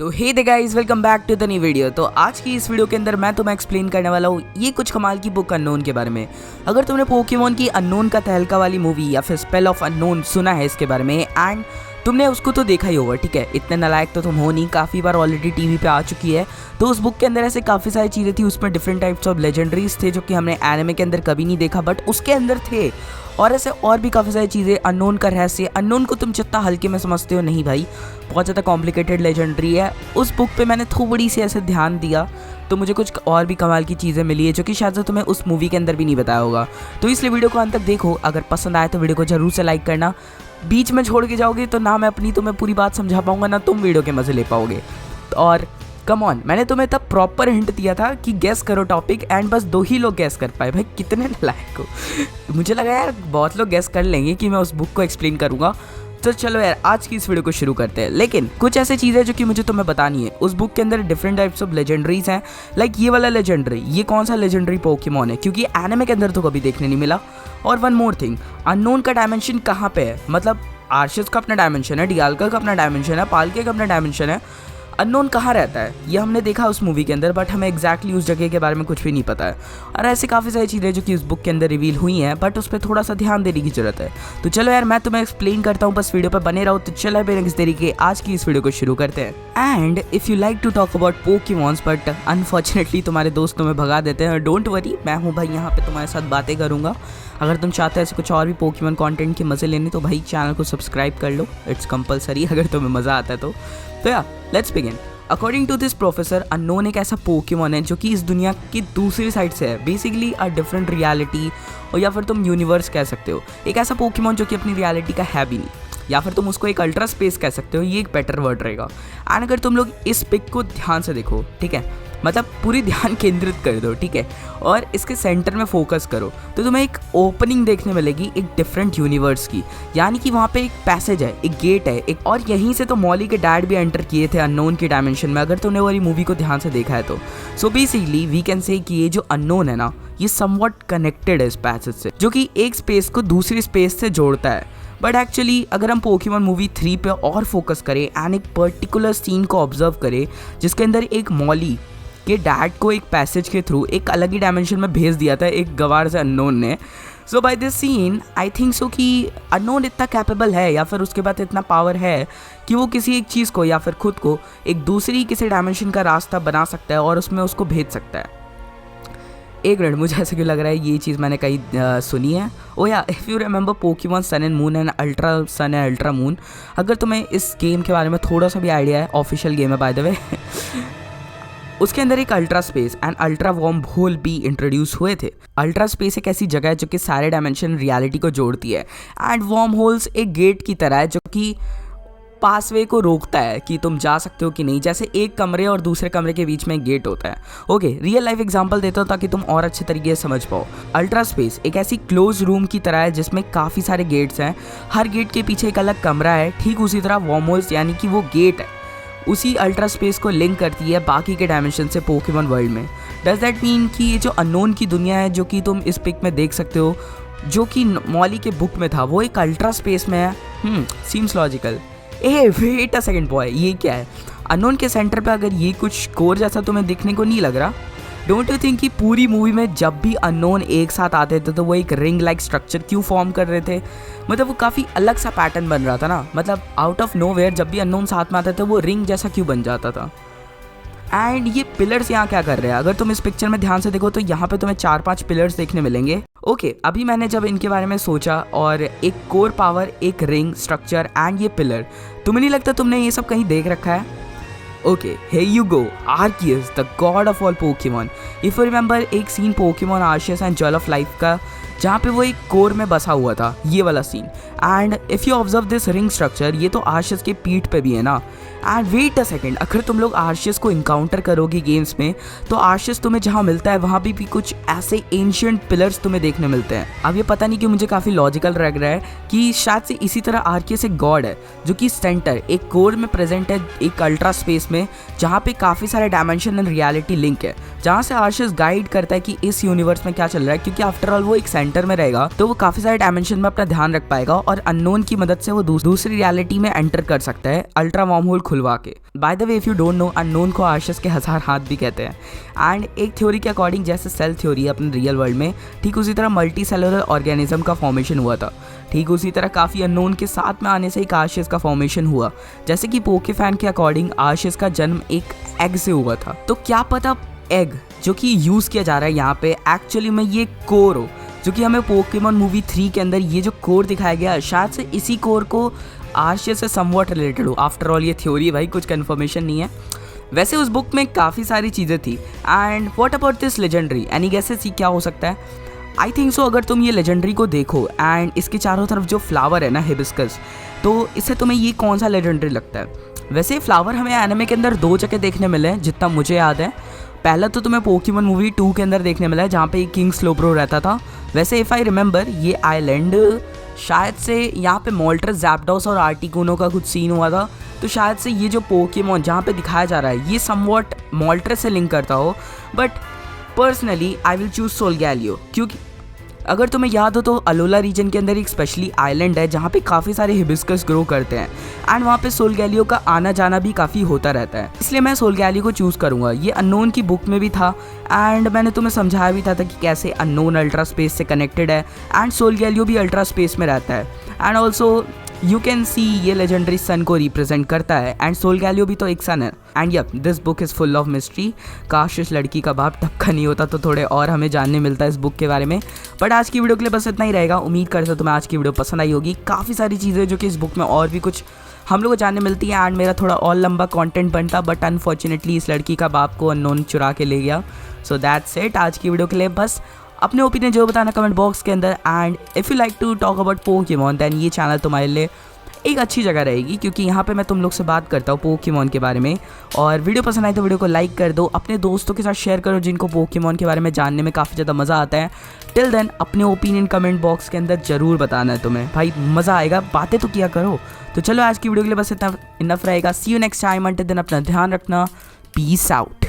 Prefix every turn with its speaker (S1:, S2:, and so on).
S1: तो hey the guys, welcome back to the new video. तो आज की इस वीडियो के अंदर मैं तुम्हें एक्सप्लेन करने वाला हूँ ये कुछ कमाल की बुक अननोन के बारे में। अगर तुमने पोकेमॉन की अननोन का तहलका वाली मूवी या फिर स्पेल ऑफ अननोन सुना है इसके बारे में एंड तुमने उसको तो देखा ही होगा, ठीक है, इतने नालायक तो तुम हो नहीं, काफ़ी बार ऑलरेडी टीवी पे आ चुकी है। तो उस बुक के अंदर ऐसे काफ़ी सारी चीज़ें थी, उसमें डिफरेंट टाइप्स ऑफ लेजेंडरीज थे जो कि हमने एनिमे के अंदर कभी नहीं देखा बट उसके अंदर थे, और ऐसे और भी काफ़ी सारी चीज़ें। अननोन का रहस्य, अननोन को तुम जितना हल्के में समझते हो नहीं भाई, बहुत ज़्यादा कॉम्प्लिकेटेड लेजेंडरी है। उस बुक पे मैंने थोड़ी सी ऐसे ध्यान दिया तो मुझे कुछ और भी कमाल की चीज़ें मिली है जो कि शायद से तुम्हें उस मूवी के अंदर भी नहीं बताया होगा। तो इसलिए वीडियो को अंत तक देखो, अगर पसंद आए तो वीडियो को जरूर से लाइक करना। बीच में छोड़ के जाओगे तो ना मैं अपनी तुम्हें पूरी बात समझा पाऊंगा ना तुम वीडियो के मज़े ले पाओगे। और कम ऑन, मैंने तुम्हें तब प्रॉपर हिंट दिया था कि गैस करो टॉपिक एंड बस 2 ही लोग गैस कर पाए। भाई कितने नालायक हो। मुझे लगा यार बहुत लोग गैस कर लेंगे कि मैं उस बुक को एक्सप्लेन करूँगा। तो चलो यार आज की इस वीडियो को शुरू करते हैं। लेकिन कुछ ऐसी चीज़ें जो कि मुझे तुम्हें बतानी है। उस बुक के अंदर डिफरेंट टाइप्स ऑफ लेजेंडरीज हैं, लाइक ये वाला लेजेंडरी, ये कौन सा लेजेंडरी पोकेमॉन है क्योंकि एनिमे के अंदर तो कभी देखने नहीं मिला। और वन मोर थिंग, अननोन का डायमेंशन कहाँ पे है, मतलब आर्शियस का अपना डायमेंशन है, डियाल्का का अपना डायमेंशन है, पालके का अपना डायमेंशन है, अननोन कहाँ रहता है ये हमने देखा उस मूवी के अंदर बट हमें एग्जैक्टली उस जगह के बारे में कुछ भी नहीं पता है। और ऐसे काफ़ी सारी चीज़ें जो कि उस बुक के अंदर रिवील हुई हैं बट उस पर थोड़ा सा ध्यान देने की जरूरत है। तो चलो यार मैं तुम्हें एक्सप्लेन करता हूँ, बस वीडियो पर बने रहो। तो चलो बिना किसी तरीके आज की इस वीडियो को शुरू करते हैं। And if you like to talk about Pokemons but unfortunately तुम्हारे दोस्त तुम्हें भगा देते हैं, डोंट वरी, मैं हूँ भाई यहाँ पे तुम्हारे साथ बातें करूँगा। अगर तुम चाहते हो ऐसे कुछ और भी पोकेमॉन कंटेंट के मज़े लेने तो भाई चैनल को सब्सक्राइब कर लो, इट्स कंपलसरी अगर तुम्हें मज़ा आता है तो yeah let's begin. According to this professor, Unown एक ऐसा पोकेमॉन है जो कि इस दुनिया की दूसरी साइड से है, बेसिकली अ डिफरेंट रियलिटी, और या फिर तुम यूनिवर्स कह सकते हो। एक ऐसा पोकेमॉन जो कि अपनी रियलिटी का है भी नहीं, या फिर तुम उसको एक अल्ट्रा स्पेस कह सकते हो, ये एक बेटर वर्ड रहेगा। एंड अगर तुम लोग इस पिक को ध्यान से देखो, ठीक है, मतलब पूरी ध्यान केंद्रित कर दो, ठीक है, और इसके सेंटर में फोकस करो तो तुम्हें एक ओपनिंग देखने मिलेगी एक डिफरेंट यूनिवर्स की, यानी कि वहाँ पे एक पैसेज है, एक गेट है एक, और यहीं से तो मॉली के डैड भी एंटर किए थे अननोन की डायमेंशन में, अगर तुमने वाली मूवी को ध्यान से देखा है तो। So basically we can say कि ये जो अननोन है ना, ये समवट कनेक्टेड है इस पैसेज से, जो कि एक स्पेस को दूसरी स्पेस से जोड़ता है। बट एक्चुअली अगर हम पोकेमॉन मूवी 3 पे और फोकस करें एंड एक पर्टिकुलर सीन को ऑब्जर्व करें जिसके अंदर एक मॉली के डैड को एक पैसेज के थ्रू एक अलग ही डायमेंशन में भेज दिया था एक गवार से अननोन ने। So by this scene I think so कि अननोन इतना कैपेबल है या फिर उसके बाद इतना पावर है कि वो किसी एक चीज़ को या फिर खुद को एक दूसरी किसी डायमेंशन का रास्ता बना सकता है और उसमें उसको भेज सकता है। एक मिनट, मुझे ऐसा क्यों लग रहा है ये चीज़ मैंने कहीं सुनी है। Oh yeah if you remember Pokemon Sun and Moon and Ultra Sun and Ultra Moon, अगर तुम्हें इस गेम के बारे में थोड़ा सा भी आइडिया है, ऑफिशियल गेम है बाय द वे उसके अंदर एक Ultra Space and Ultra Wormhole भी इंट्रोड्यूस हुए थे। अल्ट्रा स्पेस एक ऐसी जगह है जो कि सारे डायमेंशन रियलिटी को जोड़ती है एंड वॉर्म होल्स एक गेट की तरह है जो कि पासवे को रोकता है कि तुम जा सकते हो कि नहीं, जैसे एक कमरे और दूसरे कमरे के बीच में एक गेट होता है। ओके, रियल लाइफ एग्जांपल देता हूँ ताकि तुम और अच्छे तरीके से समझ पाओ। अल्ट्रा स्पेस एक ऐसी क्लोज रूम की तरह है जिसमें काफ़ी सारे गेट्स हैं, हर गेट के पीछे एक अलग कमरा है। ठीक उसी तरह वॉर्म होल्स यानी कि वो गेट है उसी अल्ट्रा स्पेस को लिंक करती है बाकी के डायमेंशन से पोकेमॉन वर्ल्ड में। डज दैट मीन कि ये जो अननोन की दुनिया है जो कि तुम इस पिक में देख सकते हो जो कि मॉली के बुक में था, वो एक अल्ट्रा स्पेस में है? Seems logical. Eh wait a second boy, ये क्या है? अननोन के सेंटर पे अगर ये कुछ कोर जैसा तुम्हें दिखने को नहीं लग रहा? डोंट यू थिंक कि पूरी मूवी में जब भी अननोन एक साथ आते थे तो वो एक रिंग लाइक स्ट्रक्चर क्यों फॉर्म कर रहे थे? मतलब वो काफ़ी अलग सा पैटर्न बन रहा था ना, मतलब आउट ऑफ नोवेयर जब भी अननोन साथ में आते थे वो रिंग जैसा क्यों बन जाता था? एंड ये पिलर्स यहाँ क्या कर रहे हैं? अगर तुम इस पिक्चर में ध्यान से देखो तो यहाँ पे तुम्हें 4-5 पिलर्स देखने मिलेंगे। ओके, अभी मैंने जब इनके बारे में सोचा और एक कोर पावर, एक रिंग स्ट्रक्चर एंड ये पिलर, तुम्हें नहीं लगता तुमने ये सब कहीं देख रखा है? Okay, here you go, Arceus, the god of all Pokemon. If you remember एक सीन पोकेमॉन आर्शियस एंड जल ऑफ लाइफ का जहाँ पे वो एक कोर में बसा हुआ था, ये वाला scene. And if you observe this ring structure, ये तो आर्शियस के पीठ पे भी है ना। एंड वेट अ सेकेंड, अगर तुम लोग आर्शियस को इनकाउंटर करोगे गेम्स में तो आर्शियस तुम्हें जहाँ मिलता है वहाँ भी कुछ ऐसे एंशिएंट पिलर्स तुम्हें देखने मिलते हैं। अब ये पता नहीं कि मुझे काफ़ी लॉजिकल लग रहा है कि शायद से इसी तरह आर्शियस एक गॉड है जो कि सेंटर एक कोर में प्रेजेंट है एक अल्ट्रा स्पेस में, जहाँ पे काफ़ी सारे डायमेंशन एंड रियलिटी लिंक है, जहाँ से आर्शियस गाइड करता है कि इस यूनिवर्स में क्या चल रहा है, क्योंकि आफ्टर ऑल वो एक सेंटर में रहेगा तो वो काफ़ी सारे डायमेंशन में अपना ध्यान रख पाएगा और अननोन की मदद से वो दूसरी रियलिटी में एंटर कर सकता है। अल्ट्रा वॉर्म होल खुलवा के। Bye the way if you don't know, unknown को आर्शियस के 1000 हाथ भी कहते हैं। एंड एक थ्योरी के अकॉर्डिंग जैसे सेल थ्योरी अपने रियल वर्ल्ड में, ठीक उसी तरह मल्टी सेलुलर ऑर्गेनिज्म का फॉर्मेशन हुआ था। ठीक उसी तरह काफ़ी अननोन के साथ में आने से एक आर्शियस का फॉर्मेशन हुआ। जैसे कि पोके फैन के अकॉर्डिंग आर्शियस का जन्म एक एग से हुआ था। तो क्या पता एग जो कि यूज़ किया जा रहा है यहाँ पे एक्चुअली में ये कोर हो, जो कि हमें पोकेमॉन मूवी 3 के अंदर ये जो कोर दिखाया गया, शायद से इसी कोर को आर्शियस से समवॉट रिलेटेड हो। आफ्टर ऑल ये थ्योरी भाई, कुछ कन्फर्मेशन नहीं है। वैसे उस बुक में काफ़ी सारी चीज़ें थी। And what about this legendary, any guesses क्या हो सकता है? आई थिंक सो अगर तुम ये लेजेंडरी को देखो एंड इसके चारों तरफ जो फ्लावर है ना हिबिस्कस, तो इससे तुम्हें ये कौन सा लेजेंडरी लगता है? वैसे फ्लावर हमें एनिमे के अंदर 2 जगह देखने मिले हैं जितना मुझे याद है। पहला तो तुम्हें पोकेमॉन मूवी 2 के अंदर देखने मिला है जहाँ पे किंग स्लोब्रो रहता था। वैसे इफ़ आई रिमेंबर ये आइलैंड शायद से यहाँ पे मोल्ट्रस, ज़ैप्डोस और आर्टिकुनो का कुछ सीन हुआ था। तो शायद से ये जो पोकेमॉन जहाँ पे दिखाया जा रहा है ये समवॉट मोल्ट्रस से लिंक करता हो। But personally I will choose Solgaleo, क्योंकि अगर तुम्हें याद हो तो अलोला रीजन के अंदर एक स्पेशली आइलैंड है जहाँ पे काफ़ी सारे हिबिस्कस ग्रो करते हैं एंड वहाँ पे सोलगैलियो का आना जाना भी काफ़ी होता रहता है। इसलिए मैं सोलगैलियो को चूज़ करूँगा। ये अननोन की बुक में भी था एंड मैंने तुम्हें समझाया भी था कि कैसे अननोन अल्ट्रा स्पेस से कनेक्टेड है एंड सोलगैलियो भी अल्ट्रा स्पेस में रहता है। And also you can see ये लेजेंडरी सन को रिप्रेजेंट करता है एंड सोलगैलियो भी तो एक सन है। And yup this book is full of mystery. काश इस लड़की का बाप टपका नहीं होता तो थोड़े और हमें जानने मिलता है इस बुक के बारे में। बट आज की वीडियो के लिए बस इतना ही रहेगा। उम्मीद करता हूं तुम्हें आज की वीडियो पसंद आई होगी। काफ़ी सारी चीज़ें जो कि इस बुक में और भी कुछ हम लोग को जानने मिलती है एंड मेरा थोड़ा और लंबा कंटेंट बनता, बट अनफॉर्चुनेटली इस लड़की का बाप को अननोन चुरा के ले गया। सो दैट्स इट आज की वीडियो के लिए। बस अपने ओपिनियन जो बताना कमेंट बॉक्स के अंदर। And if you like to talk about Pokemon then ये चैनल तुम्हारे लिए एक अच्छी जगह रहेगी, क्योंकि यहाँ पे मैं तुम लोग से बात करता हूँ पोकेमॉन के बारे में। और वीडियो पसंद आए तो वीडियो को लाइक कर दो, अपने दोस्तों के साथ शेयर करो जिनको पोकेमॉन के बारे में जानने में काफ़ी ज़्यादा मज़ा आता है। टिल देन अपने ओपिनियन कमेंट बॉक्स के अंदर ज़रूर बताना है तुम्हें, भाई मज़ा आएगा, बातें तो किया करो। तो चलो आज की वीडियो के लिए बस इतना इनफ रहेगा। See you next time, until then अपना ध्यान रखना। Peace out.